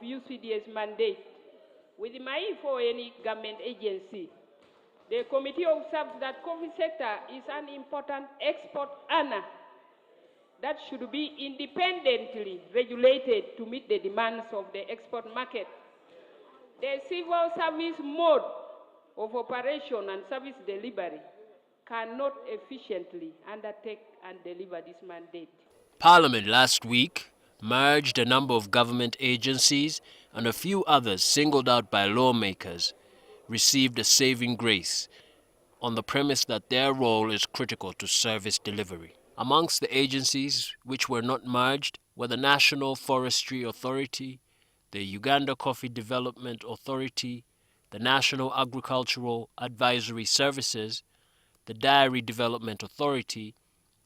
UCD's mandate. With my for any government agency, the committee observes that coffee sector is an important export earner that should be independently regulated to meet the demands of the export market. The civil service mode of operation and service delivery cannot efficiently undertake and deliver this mandate. Parliament last week merged a number of government agencies, and a few others singled out by lawmakers received a saving grace on the premise that their role is critical to service delivery. Amongst the agencies which were not merged were the National Forestry Authority, the Uganda Coffee Development Authority, the National Agricultural Advisory Services, the Dairy Development Authority,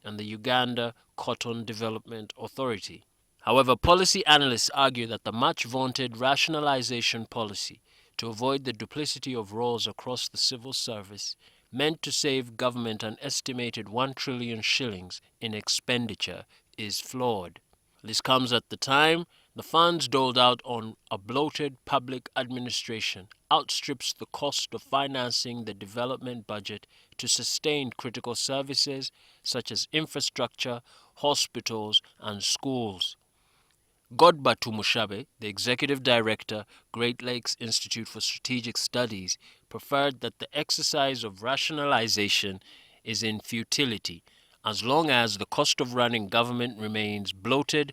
and the Uganda Cotton Development Authority. However, policy analysts argue that the much-vaunted rationalization policy to avoid the duplicity of roles across the civil service, meant to save government an estimated 1 trillion shillings in expenditure, is flawed. This comes at the time the funds doled out on a bloated public administration outstrips the cost of financing the development budget to sustain critical services such as infrastructure, hospitals, and schools. Godba Tumushabe, the executive director, Great Lakes Institute for Strategic Studies, preferred that the exercise of rationalization is in futility, as long as the cost of running government remains bloated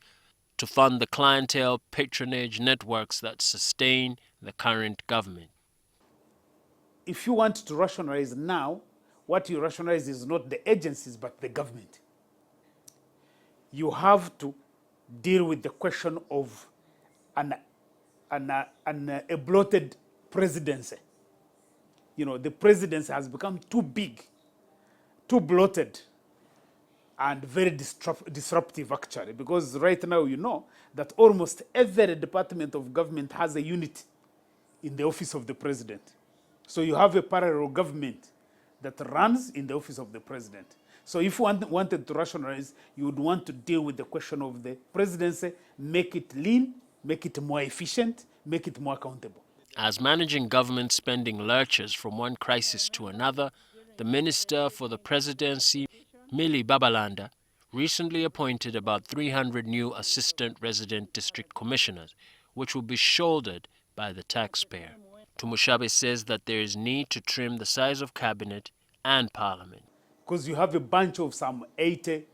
to fund the clientele patronage networks that sustain the current government. If you want to rationalize now, what you rationalize is not the agencies but the government. You have to deal with the question of a bloated presidency. You know, the presidency has become too big, too bloated, and very disruptive actually, because right now you know that almost every department of government has a unit in the office of the president. So you have a parallel government that runs in the office of the president. So if you wanted to rationalize, you would want to deal with the question of the presidency, make it lean, make it more efficient, make it more accountable. As managing government spending lurches from one crisis to another, the Minister for the Presidency, Millie Babalanda, recently appointed about 300 new assistant resident district commissioners, which will be shouldered by the taxpayer. Tumushabe says that there is need to trim the size of cabinet and parliament. Because you have a bunch of some 80,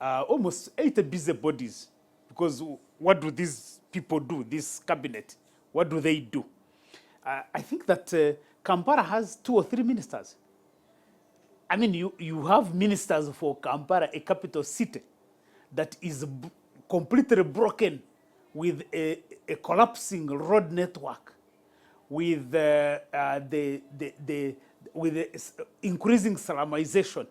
almost 80 busy bodies. Because what do these people do, this cabinet? What do they do? I think that Kampala has 2 or 3 ministers. I mean, you have ministers for Kampala, a capital city that is completely broken with a collapsing road network, with with increasing Islamization.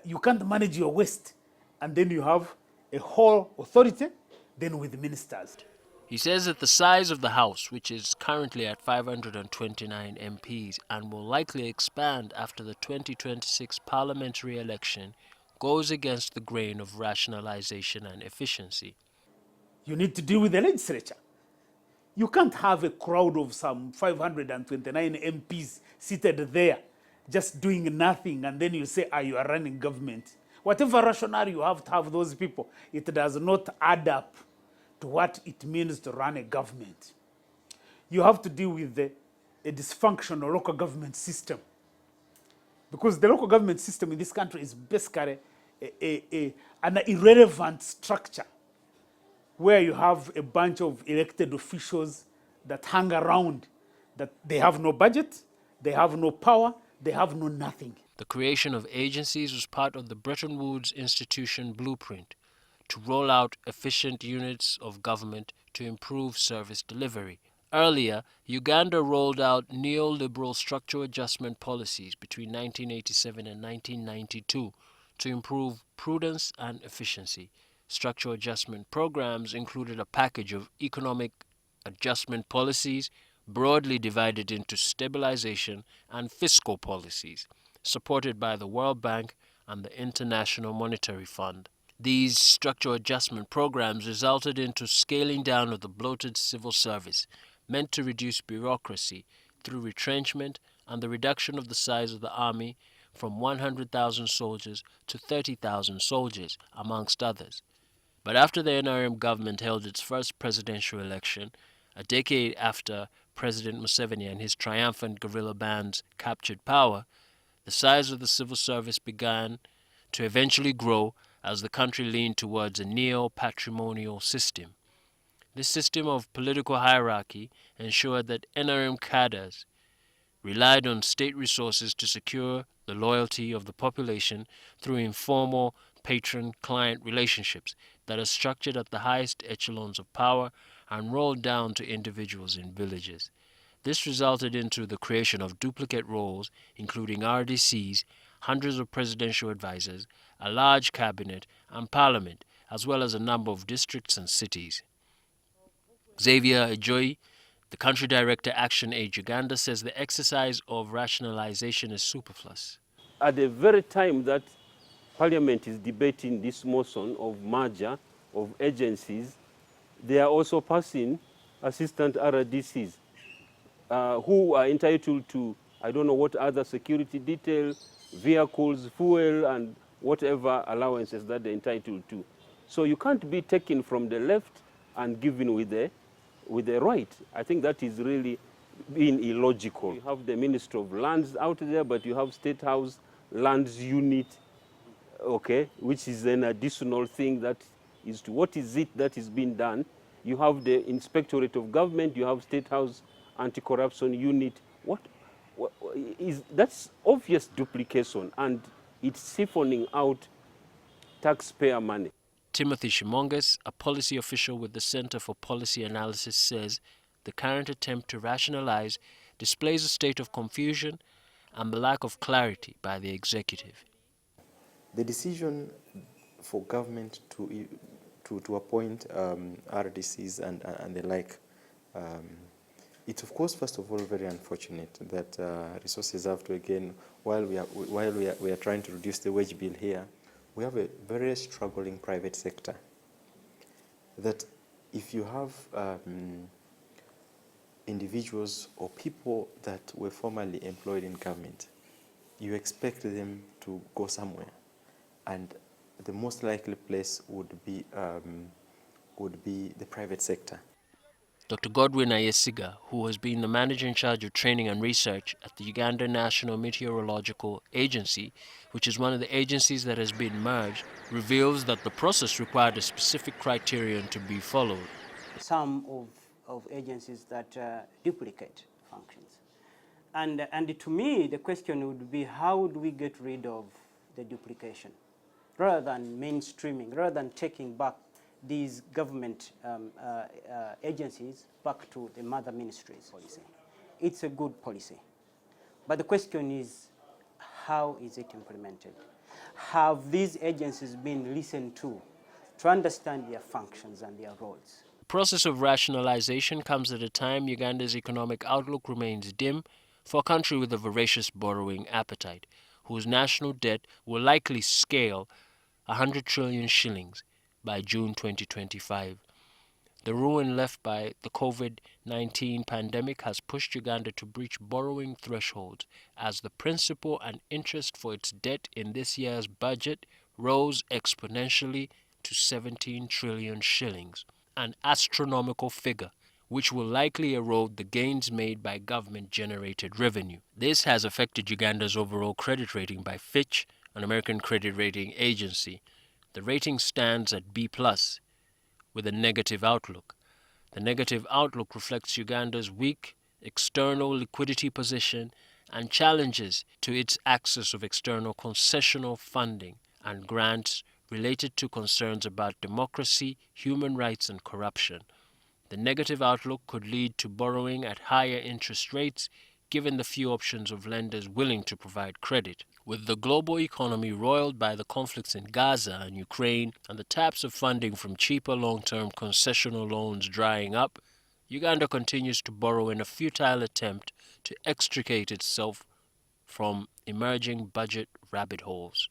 You can't manage your waste. And then you have a whole authority, then with ministers. He says that the size of the House, which is currently at 529 MPs and will likely expand after the 2026 parliamentary election, goes against the grain of rationalization and efficiency. You need to deal with the legislature. You can't have a crowd of some 529 MPs seated there just doing nothing, and then you say, you are running government. Whatever rationale you have to have those people, it does not add up to what it means to run a government. You have to deal with a dysfunctional local government system. Because the local government system in this country is basically an irrelevant structure where you have a bunch of elected officials that hang around, that they have no budget, they have no power, they have no nothing. The creation of agencies was part of the Bretton Woods Institution blueprint to roll out efficient units of government to improve service delivery. Earlier, Uganda rolled out neoliberal structural adjustment policies between 1987 and 1992 to improve prudence and efficiency. Structural adjustment programs included a package of economic adjustment policies broadly divided into stabilization and fiscal policies, supported by the World Bank and the International Monetary Fund. These structural adjustment programs resulted into scaling down of the bloated civil service, meant to reduce bureaucracy through retrenchment and the reduction of the size of the army from 100,000 soldiers to 30,000 soldiers, amongst others. But after the NRM government held its first presidential election, a decade after President Museveni and his triumphant guerrilla bands captured power, the size of the civil service began to eventually grow as the country leaned towards a neo-patrimonial system. This system of political hierarchy ensured that NRM cadres relied on state resources to secure the loyalty of the population through informal patron-client relationships that are structured at the highest echelons of power and rolled down to individuals in villages. This resulted into the creation of duplicate roles, including RDCs, hundreds of presidential advisors, a large cabinet, and parliament, as well as a number of districts and cities. Xavier Ajoy, the country director, Action Aid Uganda, says the exercise of rationalization is superfluous. At the very time that Parliament is debating this motion of merger of agencies, they are also passing assistant RDCs who are entitled to, I don't know what other security details, vehicles, fuel, and whatever allowances that they're entitled to. So you can't be taken from the left and given with the right. I think that is really being illogical. You have the Ministry of Lands out there, but you have State House Lands Unit, okay, which is an additional thing that is to what is it that is being done. You have the Inspectorate of Government, you have State House Anti-Corruption Unit. What is that's obvious duplication, and it's siphoning out taxpayer money. Timothy Shimonges, a policy official with the Center for Policy Analysis, says the current attempt to rationalize displays a state of confusion and the lack of clarity by the executive. The decision for government to appoint RDCs and the like, it's of course first of all very unfortunate that resources have to, again, while we are trying to reduce the wage bill here, we have a very struggling private sector. That if you have individuals or people that were formerly employed in government, you expect them to go somewhere, and the most likely place would be the private sector. Dr. Godwin Ayesiga, who has been the manager in charge of training and research at the Uganda National Meteorological Agency, which is one of the agencies that has been merged, reveals that the process required a specific criterion to be followed. Some of agencies that duplicate functions. And to me, the question would be, how do we get rid of the duplication? Rather than mainstreaming, rather than taking back these government agencies back to the mother ministries policy. It's a good policy. But the question is, how is it implemented? Have these agencies been listened to understand their functions and their roles? The process of rationalization comes at a time Uganda's economic outlook remains dim for a country with a voracious borrowing appetite, whose national debt will likely scale 100 trillion shillings by June 2025. The ruin left by the COVID-19 pandemic has pushed Uganda to breach borrowing thresholds as the principal and interest for its debt in this year's budget rose exponentially to 17 trillion shillings, an astronomical figure which will likely erode the gains made by government-generated revenue. This has affected Uganda's overall credit rating by Fitch, an American credit rating agency. The rating stands at B+, with a negative outlook. The negative outlook reflects Uganda's weak external liquidity position and challenges to its access of external concessional funding and grants related to concerns about democracy, human rights, and corruption. The negative outlook could lead to borrowing at higher interest rates, given the few options of lenders willing to provide credit. With the global economy roiled by the conflicts in Gaza and Ukraine and the taps of funding from cheaper long-term concessional loans drying up, Uganda continues to borrow in a futile attempt to extricate itself from emerging budget rabbit holes.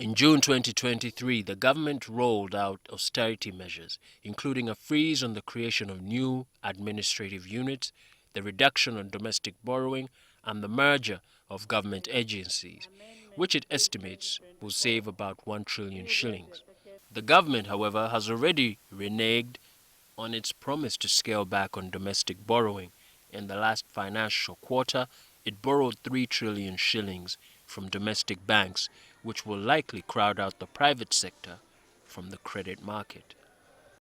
In June 2023, the government rolled out austerity measures, including a freeze on the creation of new administrative units, the reduction on domestic borrowing, and the merger of government agencies, which it estimates will save about 1 trillion shillings. The government, however, has already reneged on its promise to scale back on domestic borrowing. In the last financial quarter, it borrowed 3 trillion shillings from domestic banks, which will likely crowd out the private sector from the credit market.